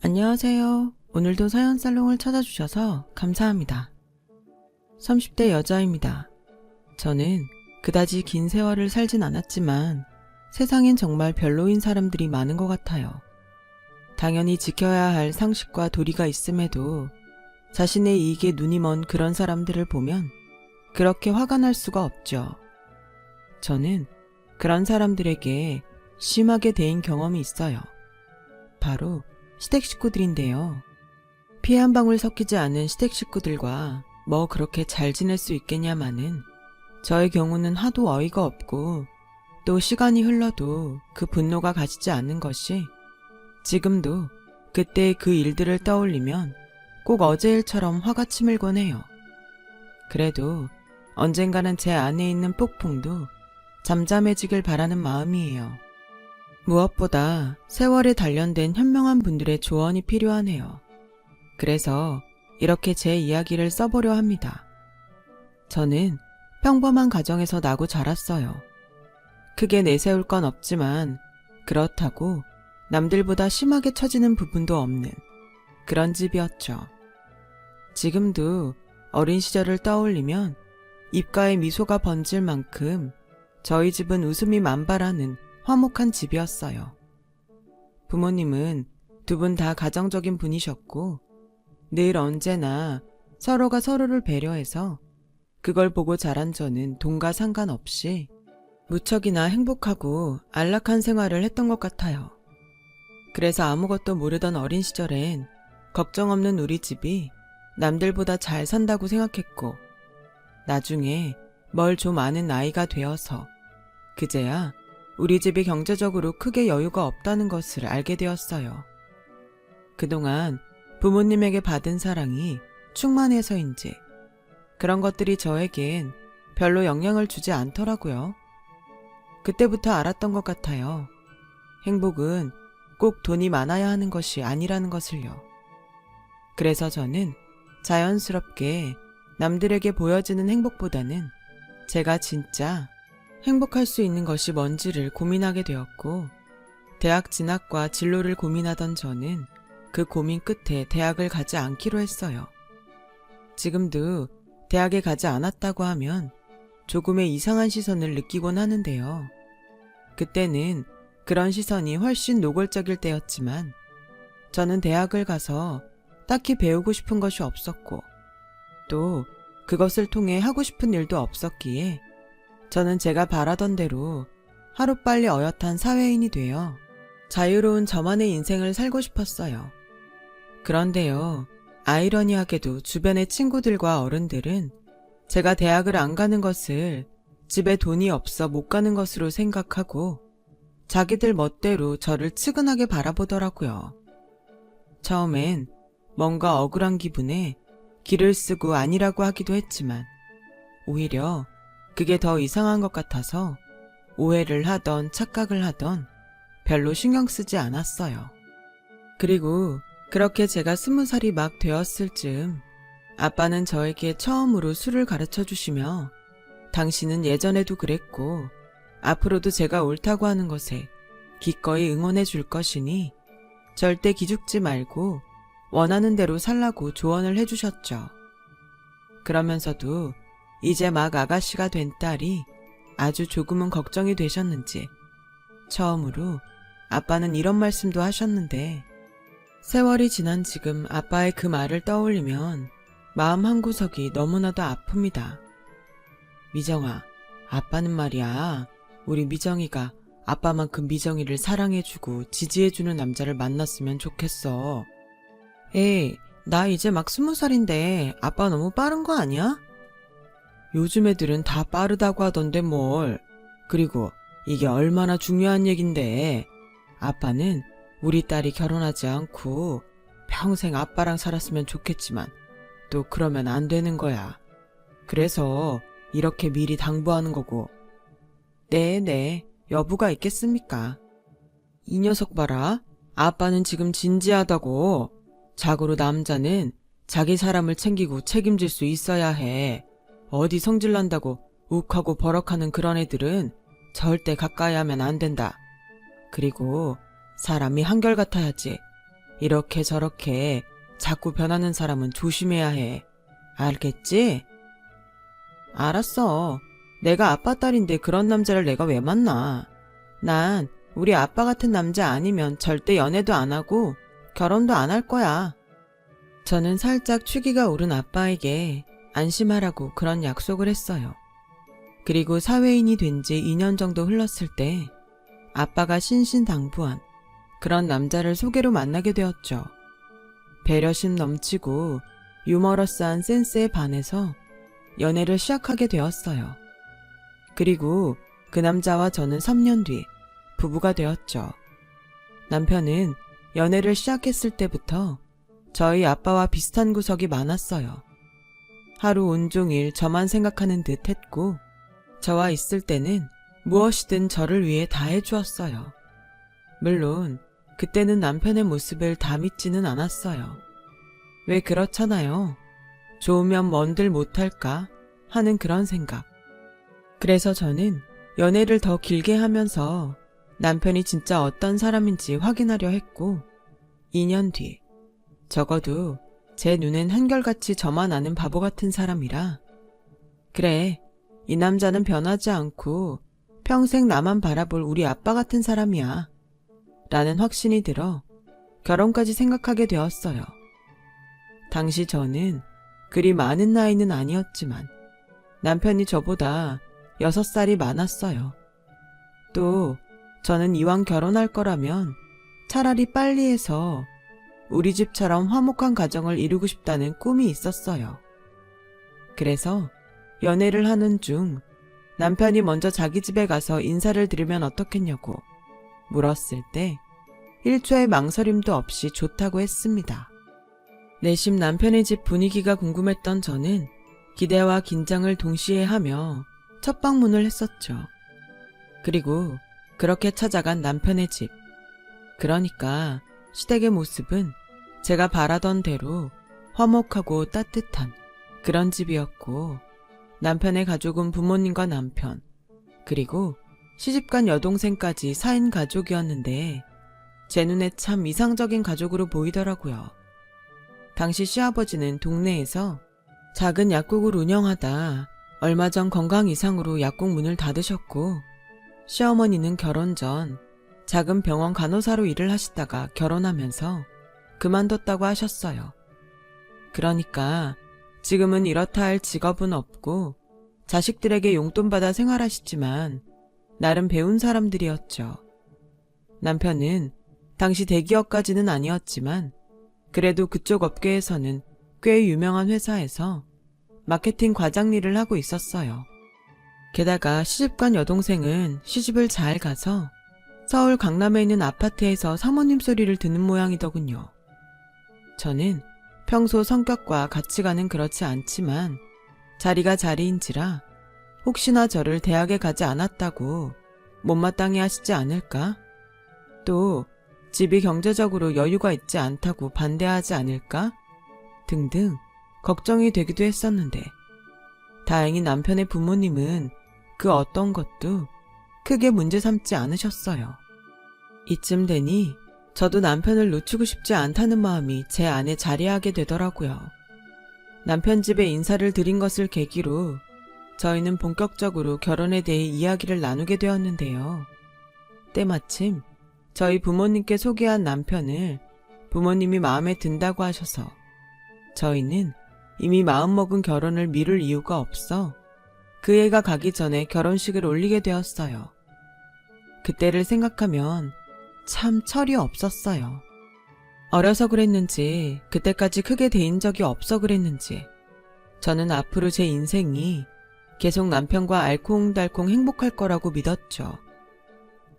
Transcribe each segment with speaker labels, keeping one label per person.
Speaker 1: 안녕하세요. 오늘도 사연살롱을 찾아주셔서 감사합니다. 30대 여자입니다. 저는 그다지 긴 세월을 살진 않았지만 세상엔 정말 별로인 사람들이 많은 것 같아요. 당연히 지켜야 할 상식과 도리가 있음에도 자신의 이익에 눈이 먼 그런 사람들을 보면 그렇게 화가 날 수가 없죠. 저는 그런 사람들에게 심하게 대인 경험이 있어요. 바로 시댁 식구들인데요. 피 한 방울 섞이지 않은 시댁 식구들과 뭐 그렇게 잘 지낼 수 있겠냐마는 저의 경우는 하도 어이가 없고 또 시간이 흘러도 그 분노가 가시지 않는 것이 지금도 그때의 그 일들을 떠올리면 꼭 어제 일처럼 화가 치밀곤 해요. 그래도 언젠가는 제 안에 있는 폭풍도 잠잠해지길 바라는 마음이에요. 무엇보다 세월에 단련된 현명한 분들의 조언이 필요하네요. 그래서 이렇게 제 이야기를 써보려 합니다. 저는 평범한 가정에서 나고 자랐어요. 크게 내세울 건 없지만 그렇다고 남들보다 심하게 처지는 부분도 없는 그런 집이었죠. 지금도 어린 시절을 떠올리면 입가에 미소가 번질 만큼 저희 집은 웃음이 만발하는 화목한 집이었어요. 부모님은 두 분 다 가정적인 분이셨고 늘 언제나 서로가 서로를 배려해서 그걸 보고 자란 저는 돈과 상관없이 무척이나 행복하고 안락한 생활을 했던 것 같아요. 그래서 아무것도 모르던 어린 시절엔 걱정 없는 우리 집이 남들보다 잘 산다고 생각했고 나중에 뭘 좀 아는 나이가 되어서 그제야 우리 집이 경제적으로 크게 여유가 없다는 것을 알게 되었어요. 그동안 부모님에게 받은 사랑이 충만해서인지 그런 것들이 저에겐 별로 영향을 주지 않더라고요. 그때부터 알았던 것 같아요. 행복은 꼭 돈이 많아야 하는 것이 아니라는 것을요. 그래서 저는 자연스럽게 남들에게 보여지는 행복보다는 제가 진짜 행복할 수 있는 것이 뭔지를 고민하게 되었고 대학 진학과 진로를 고민하던 저는 그 고민 끝에 대학을 가지 않기로 했어요. 지금도 대학에 가지 않았다고 하면 조금의 이상한 시선을 느끼곤 하는데요. 그때는 그런 시선이 훨씬 노골적일 때였지만 저는 대학을 가서 딱히 배우고 싶은 것이 없었고 또 그것을 통해 하고 싶은 일도 없었기에 저는 제가 바라던 대로 하루빨리 어엿한 사회인이 되어 자유로운 저만의 인생을 살고 싶었어요. 그런데요, 아이러니하게도 주변의 친구들과 어른들은 제가 대학을 안 가는 것을 집에 돈이 없어 못 가는 것으로 생각하고 자기들 멋대로 저를 측은하게 바라보더라고요. 처음엔 뭔가 억울한 기분에 기를 쓰고 아니라고 하기도 했지만 오히려 그게 더 이상한 것 같아서 오해를 하던 착각을 하던 별로 신경 쓰지 않았어요. 그리고 그렇게 제가 20살이 막 되었을 즈음 아빠는 저에게 처음으로 술을 가르쳐 주시며 당신은 예전에도 그랬고 앞으로도 제가 옳다고 하는 것에 기꺼이 응원해 줄 것이니 절대 기죽지 말고 원하는 대로 살라고 조언을 해주셨죠. 그러면서도 이제 막 아가씨가 된 딸이 아주 조금은 걱정이 되셨는지 처음으로 아빠는 이런 말씀도 하셨는데 세월이 지난 지금 아빠의 그 말을 떠올리면 마음 한구석이 너무나도 아픕니다. 미정아, 아빠는 말이야 우리 미정이가 아빠만큼 미정이를 사랑해주고 지지해주는 남자를 만났으면 좋겠어. 에이, 나 이제 막 20살인데 아빠 너무 빠른 거 아니야? 요즘 애들은 다 빠르다고 하던데 뭘. 그리고 이게 얼마나 중요한 얘긴데 아빠는 우리 딸이 결혼하지 않고 평생 아빠랑 살았으면 좋겠지만 또 그러면 안 되는 거야. 그래서 이렇게 미리 당부하는 거고. 네네, 여부가 있겠습니까? 이 녀석 봐라. 아빠는 지금 진지하다고. 자고로 남자는 자기 사람을 챙기고 책임질 수 있어야 해. 어디 성질난다고 욱하고 버럭하는 그런 애들은 절대 가까이 하면 안 된다. 그리고 사람이 한결같아야지. 이렇게 저렇게 자꾸 변하는 사람은 조심해야 해. 알겠지? 알았어. 내가 아빠 딸인데 그런 남자를 내가 왜 만나? 난 우리 아빠 같은 남자 아니면 절대 연애도 안 하고 결혼도 안 할 거야. 저는 살짝 취기가 오른 아빠에게 안심하라고 그런 약속을 했어요. 그리고 사회인이 된 지 2년 정도 흘렀을 때 아빠가 신신당부한 그런 남자를 소개로 만나게 되었죠. 배려심 넘치고 유머러스한 센스에 반해서 연애를 시작하게 되었어요. 그리고 그 남자와 저는 3년 뒤 부부가 되었죠. 남편은 연애를 시작했을 때부터 저희 아빠와 비슷한 구석이 많았어요. 하루 온종일 저만 생각하는 듯 했고, 저와 있을 때는 무엇이든 저를 위해 다 해주었어요. 물론 그때는 남편의 모습을 다 믿지는 않았어요. 왜 그렇잖아요. 좋으면 뭔들 못할까 하는 그런 생각. 그래서 저는 연애를 더 길게 하면서 남편이 진짜 어떤 사람인지 확인하려 했고, 2년 뒤 적어도 제 눈엔 한결같이 저만 아는 바보 같은 사람이라, 그래, 이 남자는 변하지 않고 평생 나만 바라볼 우리 아빠 같은 사람이야 라는 확신이 들어 결혼까지 생각하게 되었어요. 당시 저는 그리 많은 나이는 아니었지만 남편이 저보다 6살이 많았어요. 또 저는 이왕 결혼할 거라면 차라리 빨리 해서 우리 집처럼 화목한 가정을 이루고 싶다는 꿈이 있었어요. 그래서 연애를 하는 중 남편이 먼저 자기 집에 가서 인사를 드리면 어떻겠냐고 물었을 때 1초의 망설임도 없이 좋다고 했습니다. 내심 남편의 집 분위기가 궁금했던 저는 기대와 긴장을 동시에 하며 첫 방문을 했었죠. 그리고 그렇게 찾아간 남편의 집. 그러니까 시댁의 모습은 제가 바라던 대로 화목하고 따뜻한 그런 집이었고, 남편의 가족은 부모님과 남편, 그리고 시집간 여동생까지 4인 가족이었는데 제 눈에 참 이상적인 가족으로 보이더라고요. 당시 시아버지는 동네에서 작은 약국을 운영하다 얼마 전 건강 이상으로 약국 문을 닫으셨고, 시어머니는 결혼 전 작은 병원 간호사로 일을 하시다가 결혼하면서 그만뒀다고 하셨어요. 그러니까 지금은 이렇다 할 직업은 없고 자식들에게 용돈 받아 생활하시지만 나름 배운 사람들이었죠. 남편은 당시 대기업까지는 아니었지만 그래도 그쪽 업계에서는 꽤 유명한 회사에서 마케팅 과장 일을 하고 있었어요. 게다가 시집간 여동생은 시집을 잘 가서 서울 강남에 있는 아파트에서 사모님 소리를 듣는 모양이더군요. 저는 평소 성격과 가치관은 그렇지 않지만 자리가 자리인지라 혹시나 저를 대학에 가지 않았다고 못마땅해 하시지 않을까? 또 집이 경제적으로 여유가 있지 않다고 반대하지 않을까? 등등 걱정이 되기도 했었는데, 다행히 남편의 부모님은 그 어떤 것도 크게 문제 삼지 않으셨어요. 이쯤 되니 저도 남편을 놓치고 싶지 않다는 마음이 제 안에 자리하게 되더라고요. 남편 집에 인사를 드린 것을 계기로 저희는 본격적으로 결혼에 대해 이야기를 나누게 되었는데요. 때마침 저희 부모님께 소개한 남편을 부모님이 마음에 든다고 하셔서 저희는 이미 마음먹은 결혼을 미룰 이유가 없어 그 애가 가기 전에 결혼식을 올리게 되었어요. 그때를 생각하면 참 철이 없었어요. 어려서 그랬는지 그때까지 크게 대인 적이 없어 그랬는지 저는 앞으로 제 인생이 계속 남편과 알콩달콩 행복할 거라고 믿었죠.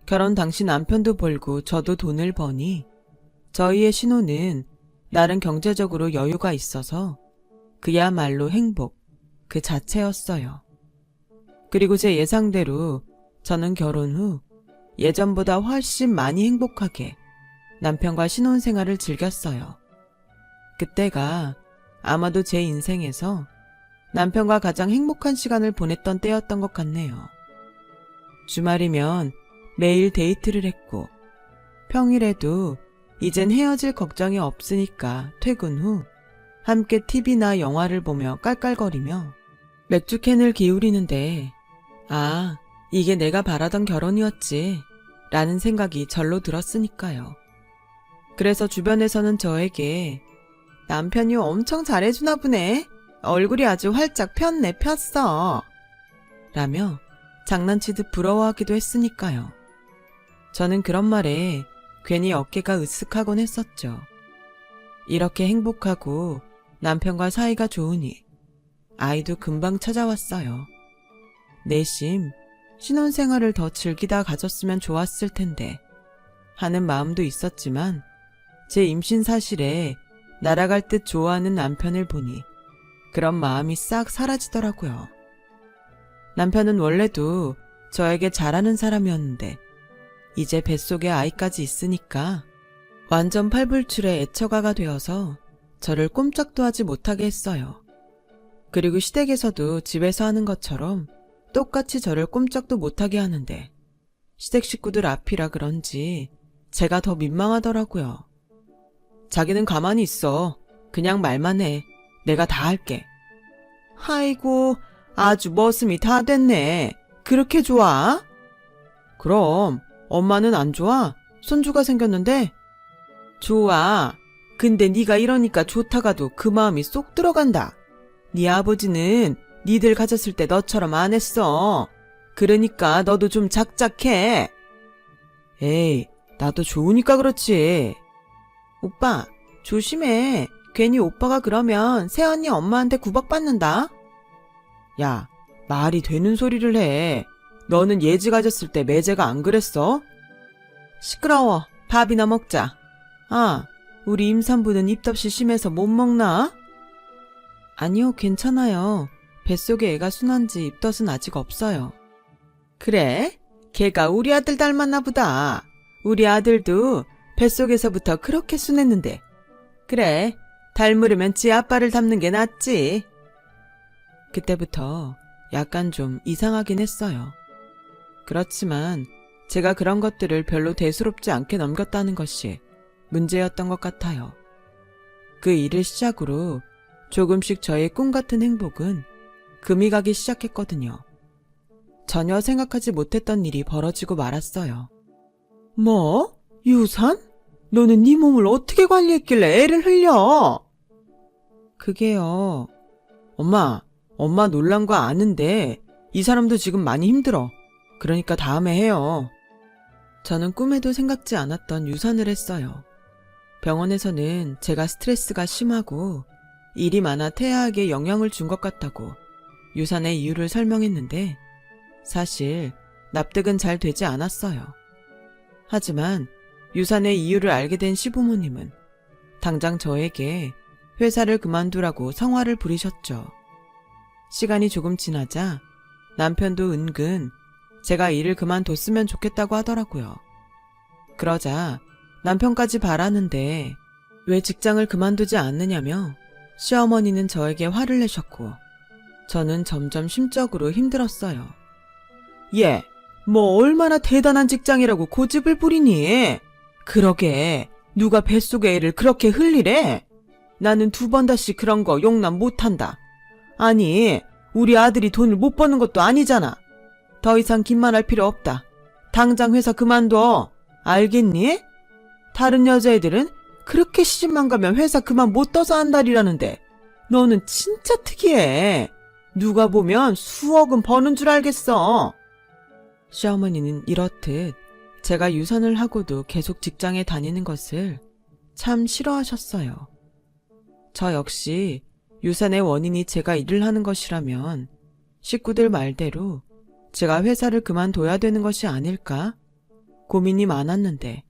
Speaker 1: 결혼 당시 남편도 벌고 저도 돈을 버니 저희의 신혼은 나름 경제적으로 여유가 있어서 그야말로 행복 그 자체였어요. 그리고 제 예상대로 저는 결혼 후 예전보다 훨씬 많이 행복하게 남편과 신혼생활을 즐겼어요. 그때가 아마도 제 인생에서 남편과 가장 행복한 시간을 보냈던 때였던 것 같네요. 주말이면 매일 데이트를 했고 평일에도 이젠 헤어질 걱정이 없으니까 퇴근 후 함께 TV나 영화를 보며 깔깔거리며 맥주캔을 기울이는데 아, 이게 내가 바라던 결혼이었지 라는 생각이 절로 들었으니까요. 그래서 주변에서는 저에게 남편이 엄청 잘해주나 보네. 얼굴이 아주 활짝 폈네 폈어 라며 장난치듯 부러워하기도 했으니까요. 저는 그런 말에 괜히 어깨가 으쓱하곤 했었죠. 이렇게 행복하고 남편과 사이가 좋으니 아이도 금방 찾아왔어요. 내심 신혼생활을 더 즐기다 가졌으면 좋았을 텐데 하는 마음도 있었지만 제 임신 사실에 날아갈 듯 좋아하는 남편을 보니 그런 마음이 싹 사라지더라고요. 남편은 원래도 저에게 잘하는 사람이었는데 이제 뱃속에 아이까지 있으니까 완전 팔불출의 애처가가 되어서 저를 꼼짝도 하지 못하게 했어요. 그리고 시댁에서도 집에서 하는 것처럼 똑같이 저를 꼼짝도 못하게 하는데 시댁 식구들 앞이라 그런지 제가 더 민망하더라고요. 자기는 가만히 있어. 그냥 말만 해. 내가 다 할게. 아이고, 아주 머슴이 다 됐네. 그렇게 좋아? 그럼 엄마는 안 좋아? 손주가 생겼는데? 좋아. 근데 네가 이러니까 좋다가도 그 마음이 쏙 들어간다. 네 아버지는 니들 가졌을 때 너처럼 안 했어. 그러니까 너도 좀 작작해. 에이, 나도 좋으니까 그렇지. 오빠, 조심해. 괜히 오빠가 그러면 새언니 엄마한테 구박받는다. 야, 말이 되는 소리를 해. 너는 예지 가졌을 때 매제가 안 그랬어? 시끄러워. 밥이나 먹자. 아, 우리 임산부는 입덧이 심해서 못 먹나? 아니요, 괜찮아요. 뱃속에 애가 순한지 입덧은 아직 없어요. 그래? 걔가 우리 아들 닮았나 보다. 우리 아들도 뱃속에서부터 그렇게 순했는데. 그래, 닮으려면 지 아빠를 닮는 게 낫지. 그때부터 약간 좀 이상하긴 했어요. 그렇지만 제가 그런 것들을 별로 대수롭지 않게 넘겼다는 것이 문제였던 것 같아요. 그 일을 시작으로 조금씩 저의 꿈 같은 행복은 금이 가기 시작했거든요. 전혀 생각하지 못했던 일이 벌어지고 말았어요. 뭐? 유산? 너는 네 몸을 어떻게 관리했길래 애를 흘려? 그게요. 엄마 놀란 거 아는데 이 사람도 지금 많이 힘들어. 그러니까 다음에 해요. 저는 꿈에도 생각지 않았던 유산을 했어요. 병원에서는 제가 스트레스가 심하고 일이 많아 태아에게 영향을 준 것 같다고 유산의 이유를 설명했는데 사실 납득은 잘 되지 않았어요. 하지만 유산의 이유를 알게 된 시부모님은 당장 저에게 회사를 그만두라고 성화를 부리셨죠. 시간이 조금 지나자 남편도 은근 제가 일을 그만뒀으면 좋겠다고 하더라고요. 그러자 남편까지 바라는데 왜 직장을 그만두지 않느냐며 시어머니는 저에게 화를 내셨고 저는 점점 심적으로 힘들었어요. 얘, 뭐 얼마나 대단한 직장이라고 고집을 부리니? 그러게 누가 뱃속에 애를 그렇게 흘리래? 나는 2번 다시 그런 거 용납 못한다. 아니, 우리 아들이 돈을 못 버는 것도 아니잖아. 더 이상 긴말할 필요 없다. 당장 회사 그만둬. 알겠니? 다른 여자애들은 그렇게 시집만 가면 회사 그만 못 떠서 한다리라는데 너는 진짜 특이해. 누가 보면 수억은 버는 줄 알겠어. 시어머니는 이렇듯 제가 유산을 하고도 계속 직장에 다니는 것을 참 싫어하셨어요. 저 역시 유산의 원인이 제가 일을 하는 것이라면 식구들 말대로 제가 회사를 그만둬야 되는 것이 아닐까 고민이 많았는데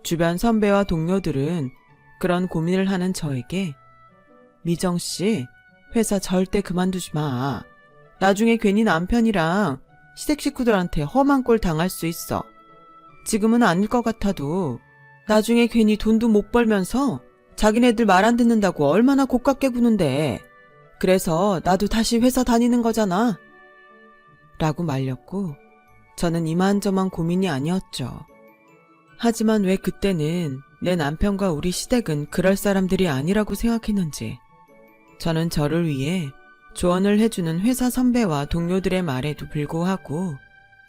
Speaker 1: 주변 선배와 동료들은 그런 고민을 하는 저에게 미정씨, 회사 절대 그만두지 마. 나중에 괜히 남편이랑 시댁 식구들한테 험한 꼴 당할 수 있어. 지금은 아닐 것 같아도 나중에 괜히 돈도 못 벌면서 자기네들 말 안 듣는다고 얼마나 고깝게 구는데. 그래서 나도 다시 회사 다니는 거잖아. 라고 말렸고 저는 이만저만 고민이 아니었죠. 하지만 왜 그때는 내 남편과 우리 시댁은 그럴 사람들이 아니라고 생각했는지 저는 저를 위해 조언을 해주는 회사 선배와 동료들의 말에도 불구하고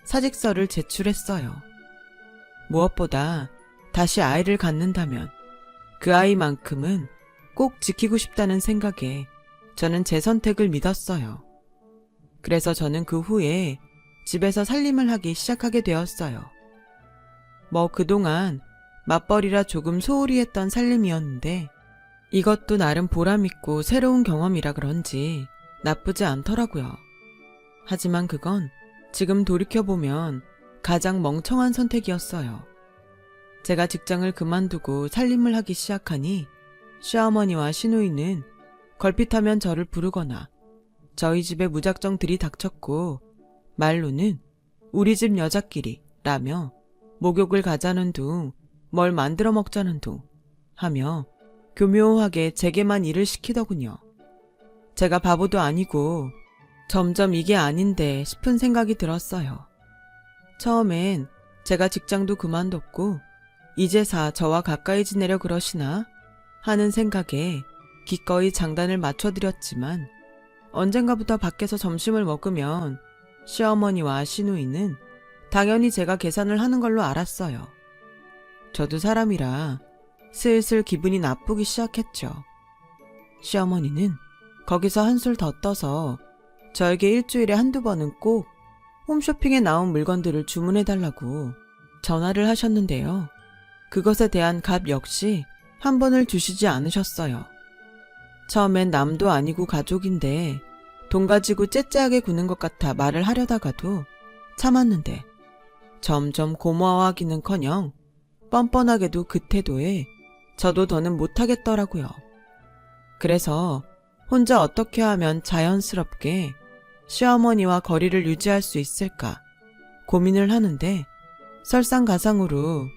Speaker 1: 사직서를 제출했어요. 무엇보다 다시 아이를 갖는다면 그 아이만큼은 꼭 지키고 싶다는 생각에 저는 제 선택을 믿었어요. 그래서 저는 그 후에 집에서 살림을 하기 시작하게 되었어요. 그동안 맞벌이라 조금 소홀히 했던 살림이었는데 이것도 나름 보람있고 새로운 경험이라 그런지 나쁘지 않더라고요. 하지만 그건 지금 돌이켜보면 가장 멍청한 선택이었어요. 제가 직장을 그만두고 살림을 하기 시작하니 시어머니와 시누이는 걸핏하면 저를 부르거나 저희 집에 무작정 들이닥쳤고 말로는 우리 집 여자끼리 라며 목욕을 가자는 둥 뭘 만들어 먹자는 둥 하며 교묘하게 제게만 일을 시키더군요. 제가 바보도 아니고 점점 이게 아닌데 싶은 생각이 들었어요. 처음엔 제가 직장도 그만뒀고 이제사 저와 가까이 지내려 그러시나 하는 생각에 기꺼이 장단을 맞춰드렸지만 언젠가부터 밖에서 점심을 먹으면 시어머니와 시누이는 당연히 제가 계산을 하는 걸로 알았어요. 저도 사람이라 슬슬 기분이 나쁘기 시작했죠. 시어머니는 거기서 한술 더 떠서 저에게 일주일에 한두 번은 꼭 홈쇼핑에 나온 물건들을 주문해달라고 전화를 하셨는데요. 그것에 대한 값 역시 한 번을 주시지 않으셨어요. 처음엔 남도 아니고 가족인데 돈 가지고 째째하게 구는 것 같아 말을 하려다가도 참았는데 점점 고마워하기는커녕 뻔뻔하게도 그 태도에 저도 더는 못하겠더라고요. 그래서 혼자 어떻게 하면 자연스럽게 시어머니와 거리를 유지할 수 있을까 고민을 하는데 설상가상으로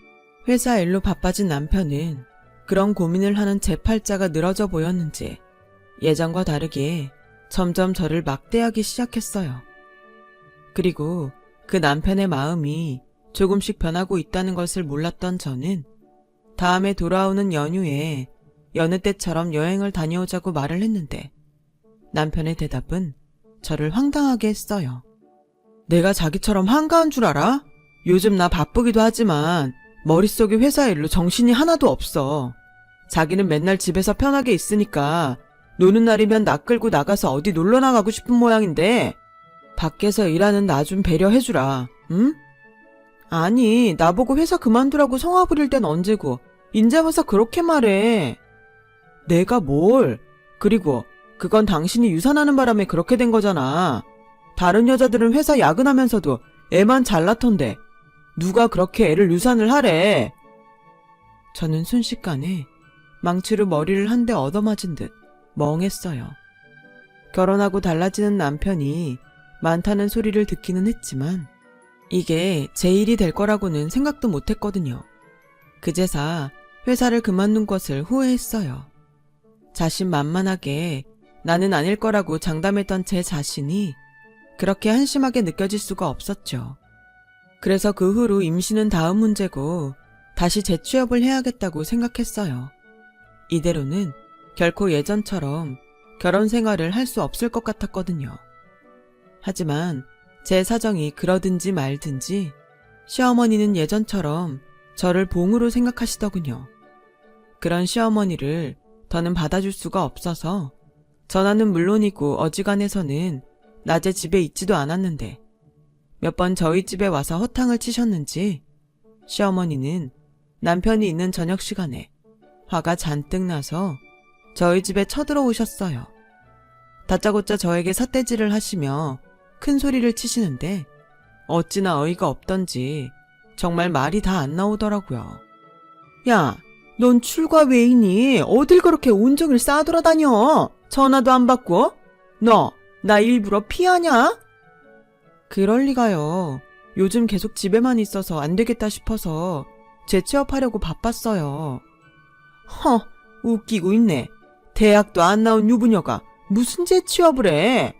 Speaker 1: 회사 일로 바빠진 남편은 그런 고민을 하는 제 팔자가 늘어져 보였는지 예전과 다르게 점점 저를 막대하기 시작했어요. 그리고 그 남편의 마음이 조금씩 변하고 있다는 것을 몰랐던 저는 다음에 돌아오는 연휴에 여느 때처럼 여행을 다녀오자고 말을 했는데 남편의 대답은 저를 황당하게 했어요. 내가 자기처럼 한가한 줄 알아? 요즘 나 바쁘기도 하지만 머릿속에 회사 일로 정신이 하나도 없어. 자기는 맨날 집에서 편하게 있으니까 노는 날이면 나 끌고 나가서 어디 놀러 나가고 싶은 모양인데 밖에서 일하는 나 좀 배려해주라. 응? 아니, 나보고 회사 그만두라고 성화 부릴 땐 언제고 인제 와서 그렇게 말해. 내가 뭘. 그리고 그건 당신이 유산하는 바람에 그렇게 된 거잖아. 다른 여자들은 회사 야근하면서도 애만 잘 낳던데 누가 그렇게 애를 유산을 하래. 저는 순식간에 망치로 머리를 한 대 얻어맞은 듯 멍했어요. 결혼하고 달라지는 남편이 많다는 소리를 듣기는 했지만 이게 제 일이 될 거라고는 생각도 못했거든요. 그제사 회사를 그만둔 것을 후회했어요. 자신만만하게 나는 아닐 거라고 장담했던 제 자신이 그렇게 한심하게 느껴질 수가 없었죠. 그래서 그 후로 임신은 다음 문제고 다시 재취업을 해야겠다고 생각했어요. 이대로는 결코 예전처럼 결혼 생활을 할 수 없을 것 같았거든요. 하지만 제 사정이 그러든지 말든지 시어머니는 예전처럼 저를 봉으로 생각하시더군요. 그런 시어머니를 더는 받아줄 수가 없어서 전화는 물론이고 어지간해서는 낮에 집에 있지도 않았는데 몇 번 저희 집에 와서 허탕을 치셨는지 시어머니는 남편이 있는 저녁 시간에 화가 잔뜩 나서 저희 집에 쳐들어오셨어요. 다짜고짜 저에게 삿대질을 하시며 큰 소리를 치시는데 어찌나 어이가 없던지 정말 말이 다 안 나오더라고요. 야, 넌 출가 왜이니? 어딜 그렇게 온종일 싸돌아다녀? 전화도 안 받고? 너, 나 일부러 피하냐? 그럴 리가요. 요즘 계속 집에만 있어서 안 되겠다 싶어서 재취업하려고 바빴어요. 웃기고 있네. 대학도 안 나온 유부녀가 무슨 재취업을 해?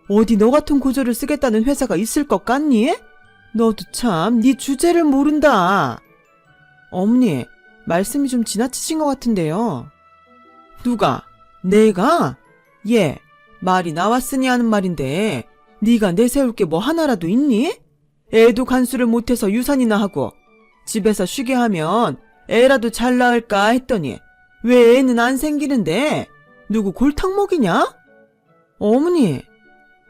Speaker 1: 어디 너 같은 고졸을 쓰겠다는 회사가 있을 것 같니? 너도 참 네 주제를 모른다. 어머니, 말씀이 좀 지나치신 것 같은데요. 누가? 내가? 예, 말이 나왔으니 하는 말인데 네가 내세울 게 뭐 하나라도 있니? 애도 간수를 못해서 유산이나 하고 집에서 쉬게 하면 애라도 잘 낳을까 했더니 왜 애는 안 생기는데? 누구 골탕 먹이냐? 어머니,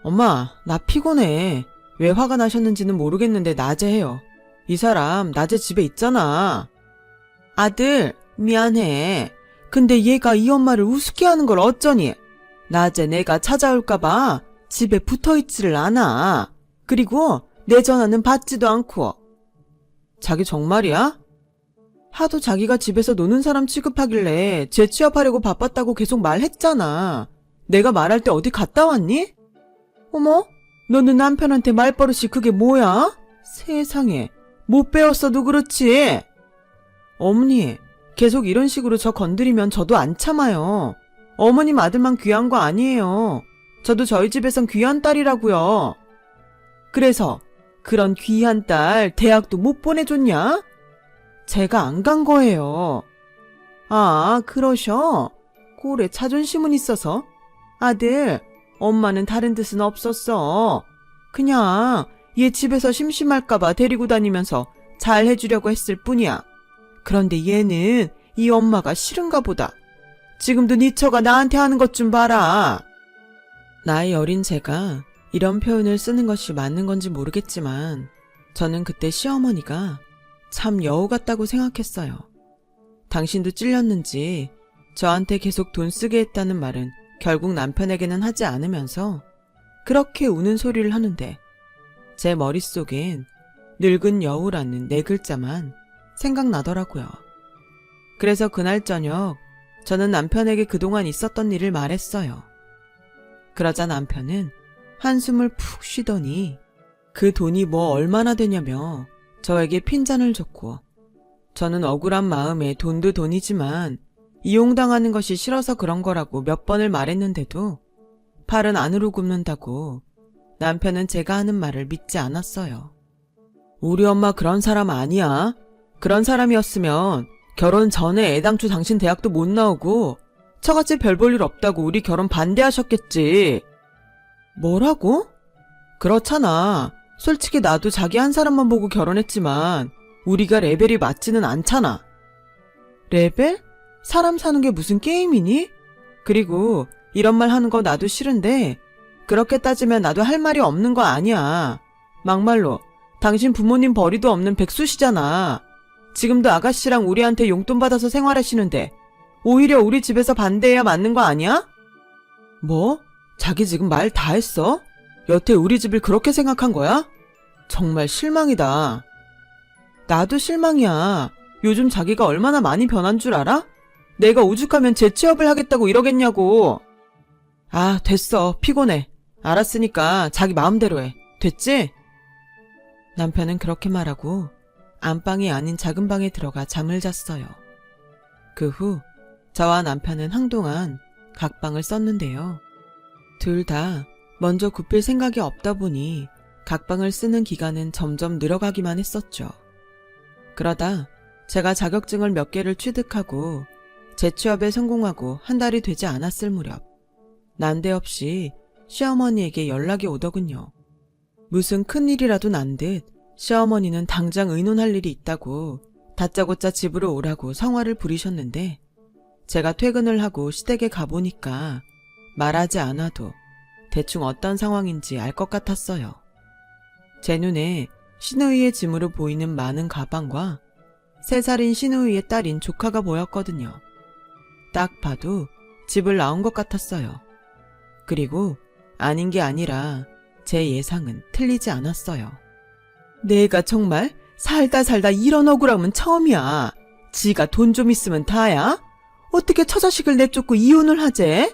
Speaker 1: 엄마, 나 피곤해. 왜 화가 나셨는지는 모르겠는데 낮에 해요. 이 사람 낮에 집에 있잖아. 아들, 미안해. 근데 얘가 이 엄마를 우습게 하는 걸 어쩌니? 낮에 내가 찾아올까봐 집에 붙어있지를 않아. 그리고 내 전화는 받지도 않고. 자기 정말이야? 하도 자기가 집에서 노는 사람 취급하길래 재취업하려고 바빴다고 계속 말했잖아. 내가 말할 때 어디 갔다 왔니? 어머, 너는 남편한테 말버릇이 그게 뭐야? 세상에, 못 배웠어도 그렇지. 어머니, 계속 이런 식으로 저 건드리면 저도 안 참아요. 어머님 아들만 귀한 거 아니에요. 저도 저희 집에선 귀한 딸이라고요. 그래서 그런 귀한 딸 대학도 못 보내줬냐? 제가 안 간 거예요. 아, 그러셔? 꼴에 자존심은 있어서? 아들, 엄마는 다른 뜻은 없었어. 그냥 얘 집에서 심심할까봐 데리고 다니면서 잘 해주려고 했을 뿐이야. 그런데 얘는 이 엄마가 싫은가 보다. 지금도 네 처가 나한테 하는 것 좀 봐라. 나이 어린 제가 이런 표현을 쓰는 것이 맞는 건지 모르겠지만 저는 그때 시어머니가 참 여우 같다고 생각했어요. 당신도 찔렸는지 저한테 계속 돈 쓰게 했다는 말은 결국 남편에게는 하지 않으면서 그렇게 우는 소리를 하는데 제 머릿속엔 늙은 여우라는 네 글자만 생각나더라고요. 그래서 그날 저녁 저는 남편에게 그동안 있었던 일을 말했어요. 그러자 남편은 한숨을 푹 쉬더니 그 돈이 뭐 얼마나 되냐며 저에게 핀잔을 줬고 저는 억울한 마음에 돈도 돈이지만 이용당하는 것이 싫어서 그런 거라고 몇 번을 말했는데도 팔은 안으로 굽는다고 남편은 제가 하는 말을 믿지 않았어요. 우리 엄마 그런 사람 아니야. 그런 사람이었으면 결혼 전에 애당초 당신 대학도 못 나오고 처갓집 별 볼 일 없다고 우리 결혼 반대하셨겠지. 뭐라고? 그렇잖아. 솔직히 나도 자기 한 사람만 보고 결혼했지만 우리가 레벨이 맞지는 않잖아. 레벨? 사람 사는 게 무슨 게임이니? 그리고 이런 말 하는 거 나도 싫은데 그렇게 따지면 나도 할 말이 없는 거 아니야. 막말로 당신 부모님 벌이도 없는 백수시잖아. 지금도 아가씨랑 우리한테 용돈 받아서 생활하시는데 오히려 우리 집에서 반대해야 맞는 거 아니야? 뭐? 자기 지금 말 다 했어? 여태 우리 집을 그렇게 생각한 거야? 정말 실망이다. 나도 실망이야. 요즘 자기가 얼마나 많이 변한 줄 알아? 내가 오죽하면 재취업을 하겠다고 이러겠냐고. 아, 됐어. 피곤해. 알았으니까 자기 마음대로 해. 됐지? 남편은 그렇게 말하고 안방이 아닌 작은 방에 들어가 잠을 잤어요. 그 후 저와 남편은 한동안 각방을 썼는데요. 둘 다 먼저 굽힐 생각이 없다 보니 각방을 쓰는 기간은 점점 늘어가기만 했었죠. 그러다 제가 자격증을 몇 개를 취득하고 재취업에 성공하고 한 달이 되지 않았을 무렵 난데없이 시어머니에게 연락이 오더군요. 무슨 큰일이라도 난 듯 시어머니는 당장 의논할 일이 있다고 다짜고짜 집으로 오라고 성화를 부리셨는데 제가 퇴근을 하고 시댁에 가보니까 말하지 않아도 대충 어떤 상황인지 알 것 같았어요. 제 눈에 시누이의 짐으로 보이는 많은 가방과 3살인 시누이의 딸인 조카가 보였거든요. 딱 봐도 집을 나온 것 같았어요. 그리고 아닌 게 아니라 제 예상은 틀리지 않았어요. 내가 정말 살다 이런 억울함은 처음이야. 지가 돈 좀 있으면 다야? 어떻게 처자식을 내쫓고 이혼을 하재?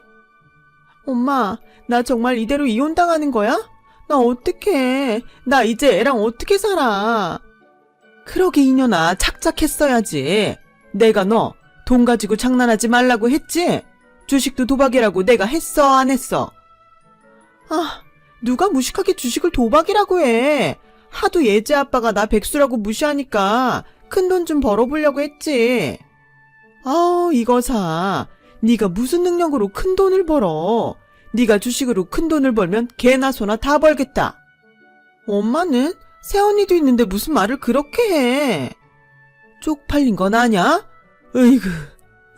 Speaker 1: 엄마, 나 정말 이대로 이혼당하는 거야? 나 어떡해. 나 이제 애랑 어떻게 살아. 그러게 이년아, 착착했어야지. 내가 너 돈 가지고 장난하지 말라고 했지? 주식도 도박이라고 내가 했어, 안 했어? 아, 누가 무식하게 주식을 도박이라고 해. 하도 예제 아빠가 나 백수라고 무시하니까 큰돈 좀 벌어보려고 했지. 이거 사. 네가 무슨 능력으로 큰돈을 벌어. 네가 주식으로 큰돈을 벌면 개나 소나 다 벌겠다. 엄마는 새언니도 있는데 무슨 말을 그렇게 해. 쪽팔린 건 아냐? 으이구.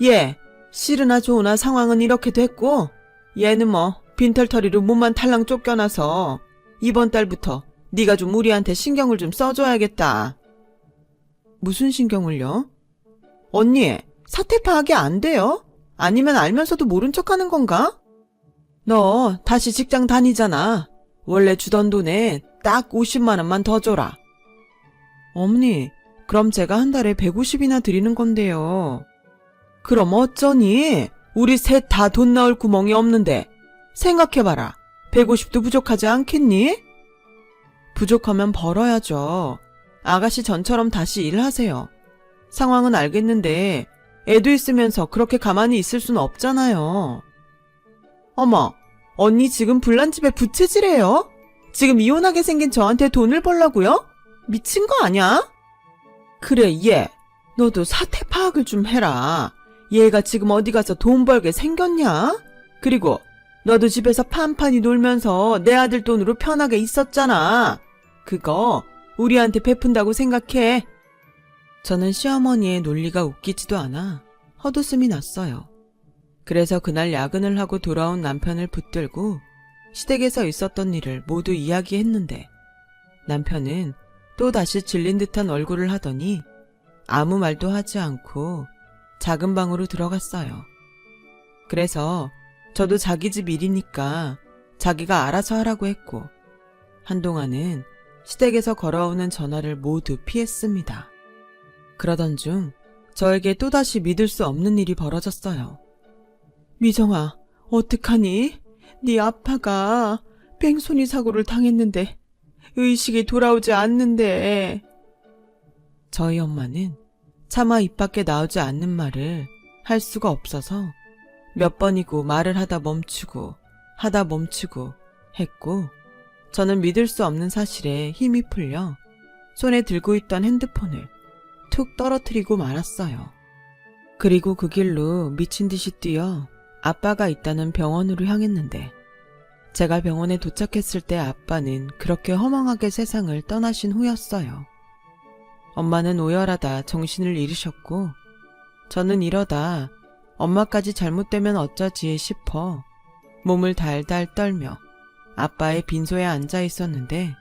Speaker 1: 얘, 싫으나 좋으나 상황은 이렇게 됐고, 얘는 뭐 빈털터리로 몸만 탈랑 쫓겨나서 이번 달부터 네가 좀 우리한테 신경을 좀 써줘야겠다. 무슨 신경을요? 언니, 사태 파악이 안 돼요? 아니면 알면서도 모른 척하는 건가? 너 다시 직장 다니잖아. 원래 주던 돈에 딱 50만 원만 더 줘라. 어머니, 그럼 제가 한 달에 150이나 드리는 건데요. 그럼 어쩌니? 우리 셋 다 돈 나올 구멍이 없는데 생각해봐라. 150도 부족하지 않겠니? 부족하면 벌어야죠. 아가씨 전처럼 다시 일하세요. 상황은 알겠는데 애도 있으면서 그렇게 가만히 있을 수는 없잖아요. 어머, 언니 지금 불난집에 부채질해요? 지금 이혼하게 생긴 저한테 돈을 벌라고요? 미친 거 아냐? 그래, 얘. 너도 사태 파악을 좀 해라. 얘가 지금 어디 가서 돈 벌게 생겼냐? 그리고 너도 집에서 판판히 놀면서 내 아들 돈으로 편하게 있었잖아. 그거 우리한테 베푼다고 생각해. 저는 시어머니의 논리가 웃기지도 않아 헛웃음이 났어요. 그래서 그날 야근을 하고 돌아온 남편을 붙들고 시댁에서 있었던 일을 모두 이야기했는데 남편은 또다시 질린 듯한 얼굴을 하더니 아무 말도 하지 않고 작은 방으로 들어갔어요. 그래서 저도 자기 집 일이니까 자기가 알아서 하라고 했고 한동안은 시댁에서 걸어오는 전화를 모두 피했습니다. 그러던 중 저에게 또다시 믿을 수 없는 일이 벌어졌어요. 미정아, 어떡하니? 네 아빠가 뺑소니 사고를 당했는데 의식이 돌아오지 않는데. 저희 엄마는 차마 입 밖에 나오지 않는 말을 할 수가 없어서 몇 번이고 말을 하다 멈추고 했고 저는 믿을 수 없는 사실에 힘이 풀려 손에 들고 있던 핸드폰을 툭 떨어뜨리고 말았어요. 그리고 그 길로 미친 듯이 뛰어 아빠가 있다는 병원으로 향했는데 제가 병원에 도착했을 때 아빠는 그렇게 허망하게 세상을 떠나신 후였어요. 엄마는 오열하다 정신을 잃으셨고 저는 이러다 엄마까지 잘못되면 어쩌지 싶어 몸을 달달 떨며 아빠의 빈소에 앉아 있었는데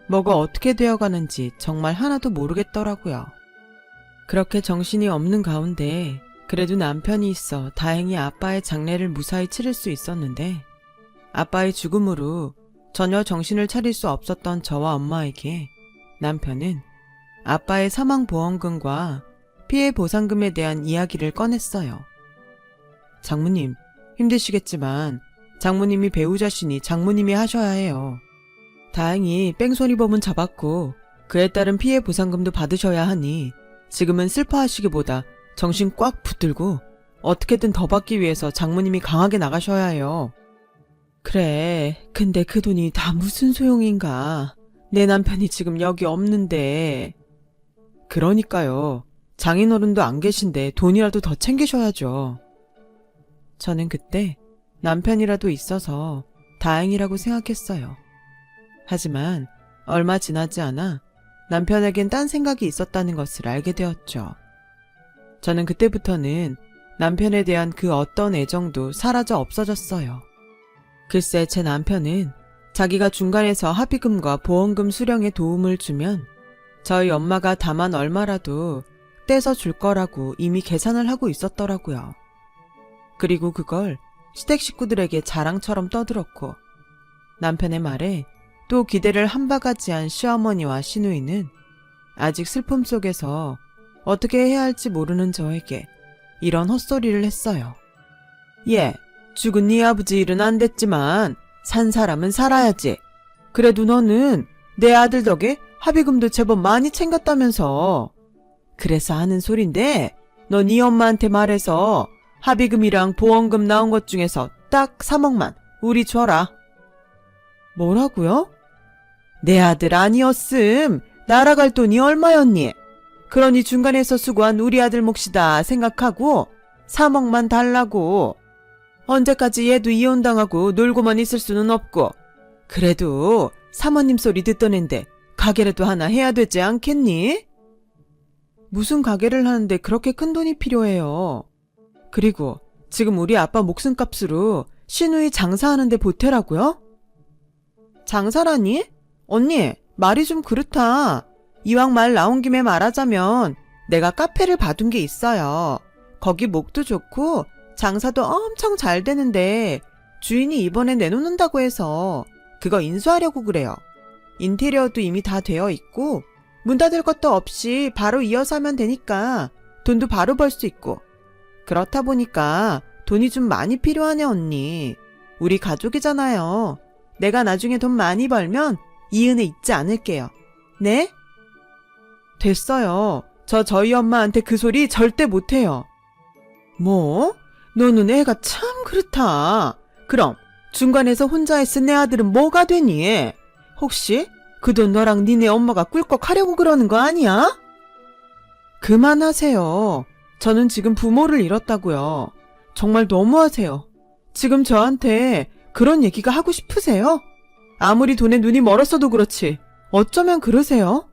Speaker 1: 뭐가 어떻게 되어가는지 정말 하나도 모르겠더라고요. 그렇게 정신이 없는 가운데 그래도 남편이 있어 다행히 아빠의 장례를 무사히 치를 수 있었는데 아빠의 죽음으로 전혀 정신을 차릴 수 없었던 저와 엄마에게 남편은 아빠의 사망보험금과 피해보상금에 대한 이야기를 꺼냈어요. 장모님, 힘드시겠지만 장모님이 배우자시니 장모님이 하셔야 해요. 다행히 뺑소니범은 잡았고 그에 따른 피해보상금도 받으셔야 하니 지금은 슬퍼하시기보다 정신 꽉 붙들고 어떻게든 더 받기 위해서 장모님이 강하게 나가셔야 해요. 그래, 근데 그 돈이 다 무슨 소용인가. 내 남편이 지금 여기 없는데. 그러니까요. 장인어른도 안 계신데 돈이라도 더 챙기셔야죠. 저는 그때 남편이라도 있어서 다행이라고 생각했어요. 하지만 얼마 지나지 않아 남편에겐 딴 생각이 있었다는 것을 알게 되었죠. 저는 그때부터는 남편에 대한 그 어떤 애정도 사라져 없어졌어요. 글쎄 제 남편은 자기가 중간에서 합의금과 보험금 수령에 도움을 주면 저희 엄마가 다만 얼마라도 떼서 줄 거라고 이미 계산을 하고 있었더라고요. 그리고 그걸 시댁 식구들에게 자랑처럼 떠들었고 남편의 말에 또 기대를 한 바가지한 시어머니와 시누이는 아직 슬픔 속에서 어떻게 해야 할지 모르는 저에게 이런 헛소리를 했어요. 예, 죽은 네 아버지 일은 안 됐지만 산 사람은 살아야지. 그래도 너는 내 아들 덕에 합의금도 제법 많이 챙겼다면서. 그래서 하는 소린데 너 네 엄마한테 말해서 합의금이랑 보험금 나온 것 중에서 딱 3억만 우리 줘라. 뭐라고요? 내 아들 아니었음. 날아갈 돈이 얼마였니? 그러니 중간에서 수고한 우리 아들 몫이다 생각하고 3억만 달라고. 언제까지 얘도 이혼당하고 놀고만 있을 수는 없고. 그래도 사모님 소리 듣던 앤데 가게라도 하나 해야 되지 않겠니? 무슨 가게를 하는데 그렇게 큰 돈이 필요해요. 그리고 지금 우리 아빠 목숨값으로 시누이 장사하는데 보태라고요? 장사라니? 언니, 말이 좀 그렇다. 이왕 말 나온 김에 말하자면 내가 카페를 봐둔 게 있어요. 거기 목도 좋고 장사도 엄청 잘 되는데 주인이 이번에 내놓는다고 해서 그거 인수하려고 그래요. 인테리어도 이미 다 되어 있고 문 닫을 것도 없이 바로 이어서 하면 되니까 돈도 바로 벌 수 있고. 그렇다 보니까 돈이 좀 많이 필요하네, 언니. 우리 가족이잖아요. 내가 나중에 돈 많이 벌면 이 은혜 잊지 않을게요. 네? 됐어요. 저희 엄마한테 그 소리 절대 못해요. 뭐? 너는 애가 참 그렇다. 그럼 중간에서 혼자 애쓴 내 아들은 뭐가 되니? 혹시 그 돈 너랑 니네 엄마가 꿀꺽 하려고 그러는 거 아니야? 그만하세요. 저는 지금 부모를 잃었다고요. 정말 너무하세요. 지금 저한테 그런 얘기가 하고 싶으세요? 아무리 돈에 눈이 멀었어도 그렇지 어쩌면 그러세요?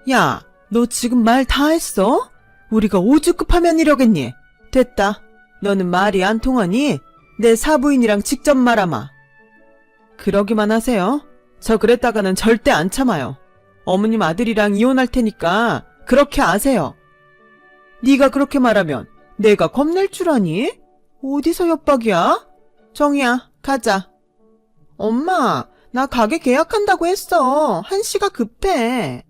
Speaker 1: 야, 너 지금 말 다 했어? 우리가 오죽급 하면 이러겠니? 됐다. 너는 말이 안 통하니 내 사부인이랑 직접 말아마. 그러기만 하세요. 저 그랬다가는 절대 안 참아요. 어머님 아들이랑 이혼할 테니까 그렇게 아세요. 네가 그렇게 말하면 내가 겁낼 줄 아니? 어디서 협박이야? 정이야, 가자. 엄마, 나 가게 계약한다고 했어. 한시가 급해.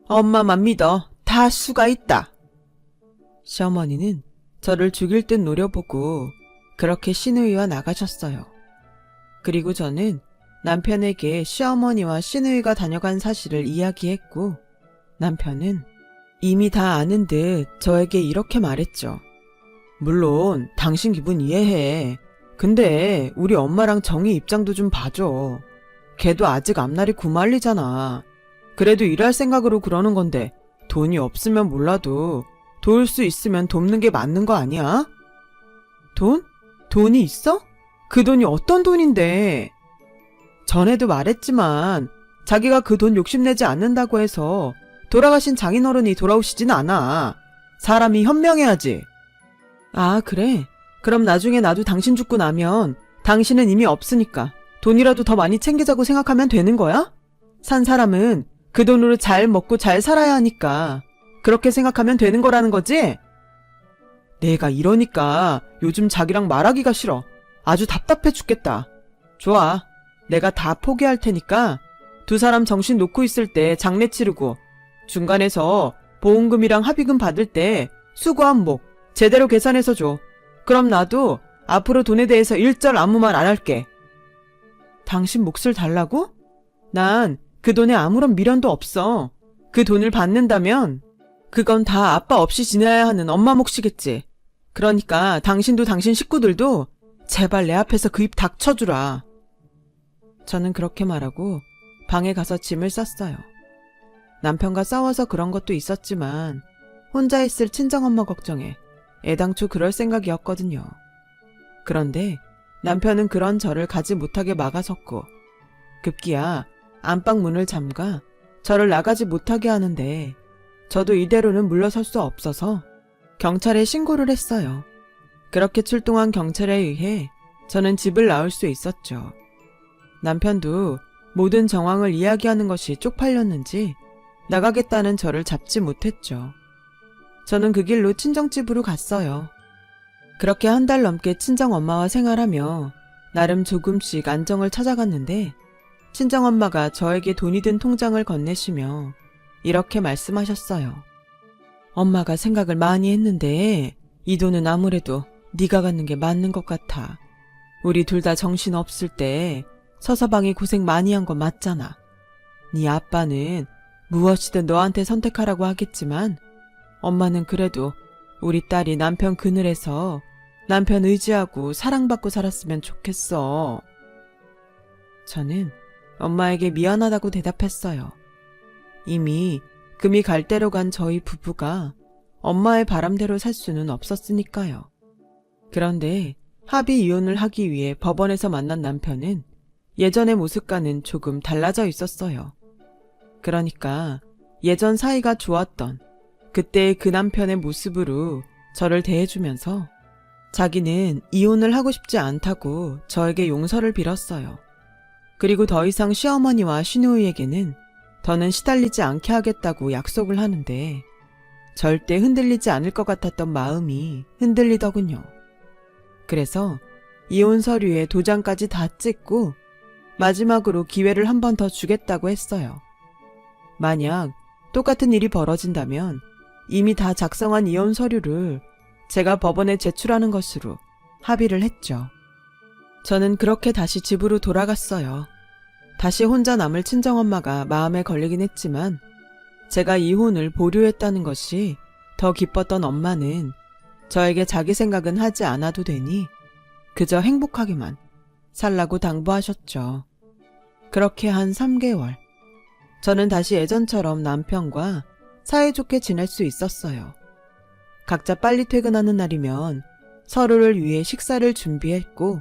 Speaker 1: 엄마만 믿어. 다 수가 있다. 시어머니는 저를 죽일 듯 노려보고 그렇게 시누이와 나가셨어요. 그리고 저는 남편에게 시어머니와 시누이가 다녀간 사실을 이야기했고 남편은 이미 다 아는 듯 저에게 이렇게 말했죠. 물론 당신 기분 이해해. 근데 우리 엄마랑 정희 입장도 좀 봐줘. 걔도 아직 앞날이 구말리잖아. 그래도 일할 생각으로 그러는 건데 돈이 없으면 몰라도 도울 수 있으면 돕는 게 맞는 거 아니야? 돈? 돈이 있어? 그 돈이 어떤 돈인데? 전에도 말했지만 자기가 그 돈 욕심내지 않는다고 해서 돌아가신 장인어른이 돌아오시진 않아. 사람이 현명해야지. 아, 그래? 그럼 나중에 나도 당신 죽고 나면 당신은 이미 없으니까 돈이라도 더 많이 챙기자고 생각하면 되는 거야? 산 사람은 그 돈으로 잘 먹고 잘 살아야 하니까 그렇게 생각하면 되는 거라는 거지? 내가 이러니까 요즘 자기랑 말하기가 싫어. 아주 답답해 죽겠다. 좋아. 내가 다 포기할 테니까 두 사람 정신 놓고 있을 때 장례 치르고 중간에서 보험금이랑 합의금 받을 때 수고한 목 제대로 계산해서 줘. 그럼 나도 앞으로 돈에 대해서 일절 아무 말 안 할게. 당신 몫을 달라고? 난 그 돈에 아무런 미련도 없어. 그 돈을 받는다면 그건 다 아빠 없이 지내야 하는 엄마 몫이겠지. 그러니까 당신도 당신 식구들도 제발 내 앞에서 그 입 닥쳐주라. 저는 그렇게 말하고 방에 가서 짐을 쌌어요. 남편과 싸워서 그런 것도 있었지만 혼자 있을 친정엄마 걱정에 애당초 그럴 생각이었거든요. 그런데 남편은 그런 저를 가지 못하게 막아섰고 급기야 안방 문을 잠가 저를 나가지 못하게 하는데 저도 이대로는 물러설 수 없어서 경찰에 신고를 했어요. 그렇게 출동한 경찰에 의해 저는 집을 나올 수 있었죠. 남편도 모든 정황을 이야기하는 것이 쪽팔렸는지 나가겠다는 저를 잡지 못했죠. 저는 그 길로 친정집으로 갔어요. 그렇게 한 달 넘게 친정엄마와 생활하며 나름 조금씩 안정을 찾아갔는데 친정엄마가 저에게 돈이 든 통장을 건네시며 이렇게 말씀하셨어요. 엄마가 생각을 많이 했는데 이 돈은 아무래도 네가 갖는 게 맞는 것 같아. 우리 둘 다 정신 없을 때 서서방이 고생 많이 한 거 맞잖아. 네 아빠는 무엇이든 너한테 선택하라고 하겠지만 엄마는 그래도 우리 딸이 남편 그늘에서 남편 의지하고 사랑받고 살았으면 좋겠어. 저는 엄마에게 미안하다고 대답했어요. 이미 금이 갈대로 간 저희 부부가 엄마의 바람대로 살 수는 없었으니까요. 그런데 합의 이혼을 하기 위해 법원에서 만난 남편은 예전의 모습과는 조금 달라져 있었어요. 그러니까 예전 사이가 좋았던 그때의 그 남편의 모습으로 저를 대해주면서 자기는 이혼을 하고 싶지 않다고 저에게 용서를 빌었어요. 그리고 더 이상 시어머니와 시누이에게는 더는 시달리지 않게 하겠다고 약속을 하는데 절대 흔들리지 않을 것 같았던 마음이 흔들리더군요. 그래서 이혼 서류에 도장까지 다 찍고 마지막으로 기회를 한 번 더 주겠다고 했어요. 만약 똑같은 일이 벌어진다면 이미 다 작성한 이혼 서류를 제가 법원에 제출하는 것으로 합의를 했죠. 저는 그렇게 다시 집으로 돌아갔어요. 다시 혼자 남을 친정엄마가 마음에 걸리긴 했지만 제가 이혼을 보류했다는 것이 더 기뻤던 엄마는 저에게 자기 생각은 하지 않아도 되니 그저 행복하게만 살라고 당부하셨죠. 그렇게 한 3개월. 저는 다시 예전처럼 남편과 사이좋게 지낼 수 있었어요. 각자 빨리 퇴근하는 날이면 서로를 위해 식사를 준비했고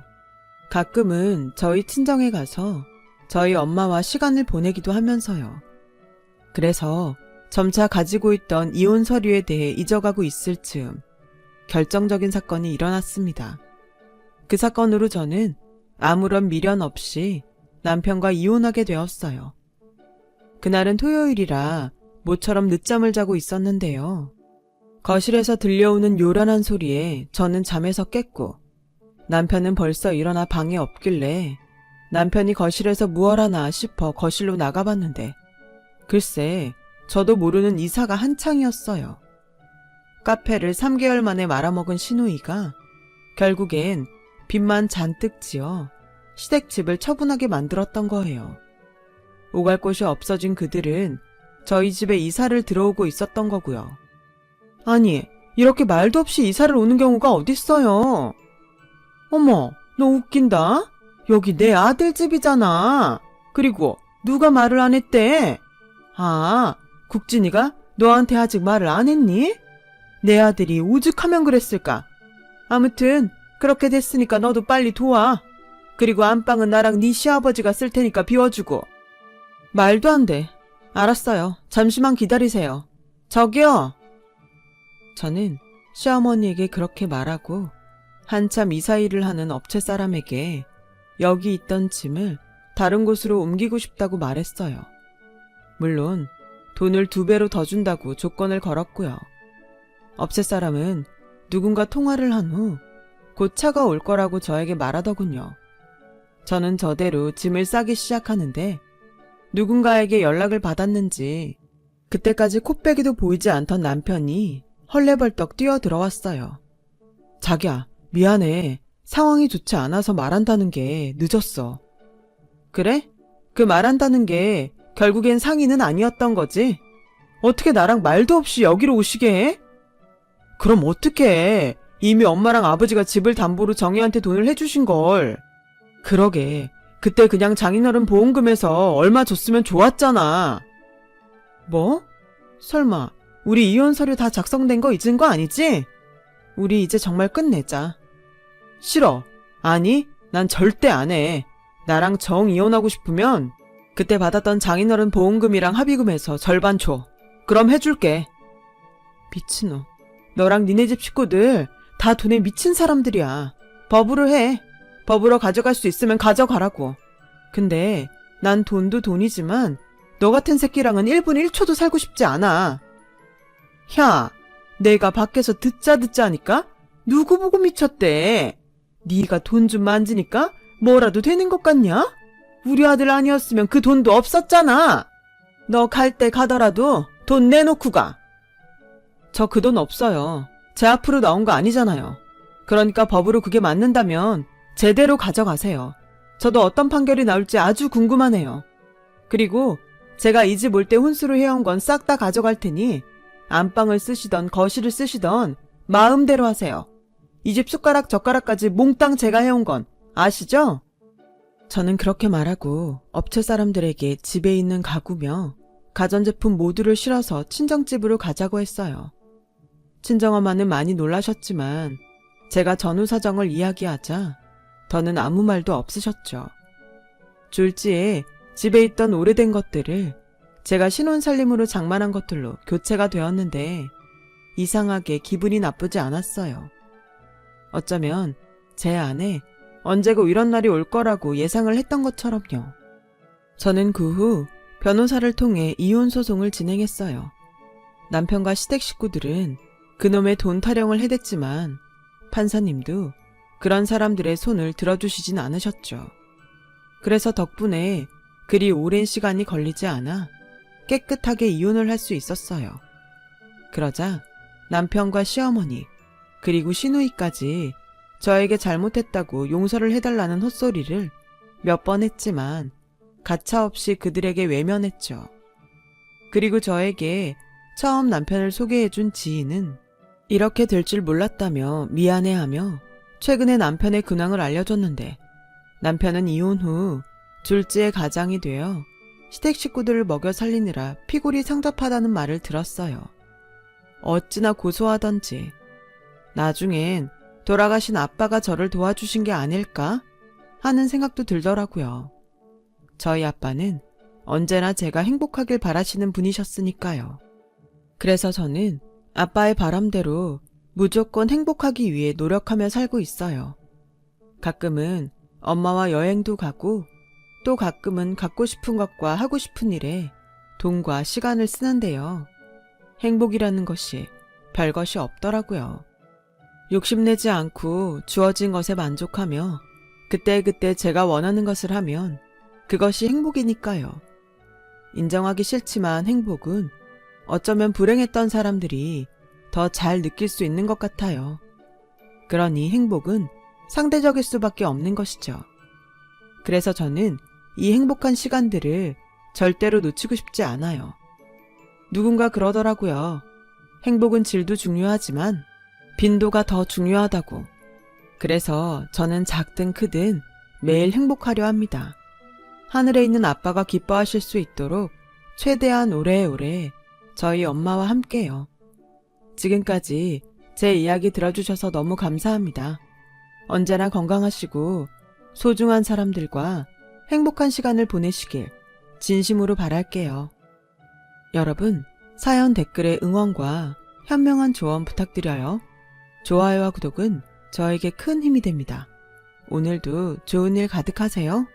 Speaker 1: 가끔은 저희 친정에 가서 저희 엄마와 시간을 보내기도 하면서요. 그래서 점차 가지고 있던 이혼 서류에 대해 잊어가고 있을 즈음 결정적인 사건이 일어났습니다. 그 사건으로 저는 아무런 미련 없이 남편과 이혼하게 되었어요. 그날은 토요일이라 모처럼 늦잠을 자고 있었는데요. 거실에서 들려오는 요란한 소리에 저는 잠에서 깼고 남편은 벌써 일어나 방에 없길래 남편이 거실에서 무얼 하나 싶어 거실로 나가봤는데 글쎄 저도 모르는 이사가 한창이었어요. 카페를 3개월 만에 말아먹은 시누이가 결국엔 빚만 잔뜩 지어 시댁집을 처분하게 만들었던 거예요. 오갈 곳이 없어진 그들은 저희 집에 이사를 들어오고 있었던 거고요. 아니, 이렇게 말도 없이 이사를 오는 경우가 어딨어요. 어머, 너 웃긴다. 여기 내 아들 집이잖아. 그리고 누가 말을 안 했대? 아, 국진이가 너한테 아직 말을 안 했니? 내 아들이 오죽하면 그랬을까. 아무튼 그렇게 됐으니까 너도 빨리 도와. 그리고 안방은 나랑 네 시아버지가 쓸 테니까 비워주고. 말도 안 돼. 알았어요. 잠시만 기다리세요. 저기요. 저는 시어머니에게 그렇게 말하고 한참 이사 일을 하는 업체 사람에게 여기 있던 짐을 다른 곳으로 옮기고 싶다고 말했어요. 물론 돈을 2배로 더 준다고 조건을 걸었고요. 업체 사람은 누군가 통화를 한 후 곧 차가 올 거라고 저에게 말하더군요. 저는 저대로 짐을 싸기 시작하는데 누군가에게 연락을 받았는지 그때까지 콧배기도 보이지 않던 남편이 헐레벌떡 뛰어들어왔어요. 자기야, 미안해. 상황이 좋지 않아서 말한다는 게 늦었어. 그래? 그 말한다는 게 결국엔 상의는 아니었던 거지? 어떻게 나랑 말도 없이 여기로 오시게 해? 그럼 어떡해. 이미 엄마랑 아버지가 집을 담보로 정희한테 돈을 해주신 걸. 그러게. 그때 그냥 장인어른 보험금에서 얼마 줬으면 좋았잖아. 뭐? 설마 우리 이혼 서류 다 작성된 거 잊은 거 아니지? 우리 이제 정말 끝내자. 싫어. 아니, 난 절대 안 해. 나랑 정 이혼하고 싶으면 그때 받았던 장인어른 보험금이랑 합의금에서 절반 줘. 그럼 해줄게. 미친놈. 너랑 니네 집 식구들 다 돈에 미친 사람들이야. 법으로 해. 법으로 가져갈 수 있으면 가져가라고. 근데 난 돈도 돈이지만 너 같은 새끼랑은 1분 1초도 살고 싶지 않아. 야, 내가 밖에서 듣자 하니까 누구 보고 미쳤대. 네가 돈 좀 만지니까 뭐라도 되는 것 같냐? 우리 아들 아니었으면 그 돈도 없었잖아. 너 갈 때 가더라도 돈 내놓고 가. 저 그 돈 없어요. 제 앞으로 나온 거 아니잖아요. 그러니까 법으로 그게 맞는다면 제대로 가져가세요. 저도 어떤 판결이 나올지 아주 궁금하네요. 그리고 제가 이 집 올 때 혼수로 해온 건 싹 다 가져갈 테니 안방을 쓰시던 거실을 쓰시던 마음대로 하세요. 이 집 숟가락 젓가락까지 몽땅 제가 해온 건 아시죠? 저는 그렇게 말하고 업체 사람들에게 집에 있는 가구며 가전제품 모두를 실어서 친정집으로 가자고 했어요. 친정엄마는 많이 놀라셨지만 제가 전후 사정을 이야기하자 더는 아무 말도 없으셨죠. 졸지에 집에 있던 오래된 것들을 제가 신혼살림으로 장만한 것들로 교체가 되었는데 이상하게 기분이 나쁘지 않았어요. 어쩌면 제 안에 언제고 이런 날이 올 거라고 예상을 했던 것처럼요. 저는 그 후 변호사를 통해 이혼 소송을 진행했어요. 남편과 시댁 식구들은 그놈의 돈 타령을 해댔지만 판사님도 그런 사람들의 손을 들어주시진 않으셨죠. 그래서 덕분에 그리 오랜 시간이 걸리지 않아 깨끗하게 이혼을 할 수 있었어요. 그러자 남편과 시어머니 그리고 시누이까지 저에게 잘못했다고 용서를 해달라는 헛소리를 몇 번 했지만 가차없이 그들에게 외면했죠. 그리고 저에게 처음 남편을 소개해준 지인은 이렇게 될 줄 몰랐다며 미안해하며 최근에 남편의 근황을 알려줬는데 남편은 이혼 후 졸지에 가장이 되어 시댁 식구들을 먹여 살리느라 피골이 상접하다는 말을 들었어요. 어찌나 고소하던지 나중엔 돌아가신 아빠가 저를 도와주신 게 아닐까 하는 생각도 들더라고요. 저희 아빠는 언제나 제가 행복하길 바라시는 분이셨으니까요. 그래서 저는 아빠의 바람대로 무조건 행복하기 위해 노력하며 살고 있어요. 가끔은 엄마와 여행도 가고 또 가끔은 갖고 싶은 것과 하고 싶은 일에 돈과 시간을 쓰는데요. 행복이라는 것이 별것이 없더라고요. 욕심내지 않고 주어진 것에 만족하며 그때그때 제가 원하는 것을 하면 그것이 행복이니까요. 인정하기 싫지만 행복은 어쩌면 불행했던 사람들이 더 잘 느낄 수 있는 것 같아요. 그러니 행복은 상대적일 수밖에 없는 것이죠. 그래서 저는 이 행복한 시간들을 절대로 놓치고 싶지 않아요. 누군가 그러더라고요. 행복은 질도 중요하지만 빈도가 더 중요하다고. 그래서 저는 작든 크든 매일 행복하려 합니다. 하늘에 있는 아빠가 기뻐하실 수 있도록 최대한 오래오래 저희 엄마와 함께요. 지금까지 제 이야기 들어주셔서 너무 감사합니다. 언제나 건강하시고 소중한 사람들과 행복한 시간을 보내시길 진심으로 바랄게요. 여러분, 사연 댓글에 응원과 현명한 조언 부탁드려요. 좋아요와 구독은 저에게 큰 힘이 됩니다. 오늘도 좋은 일 가득하세요.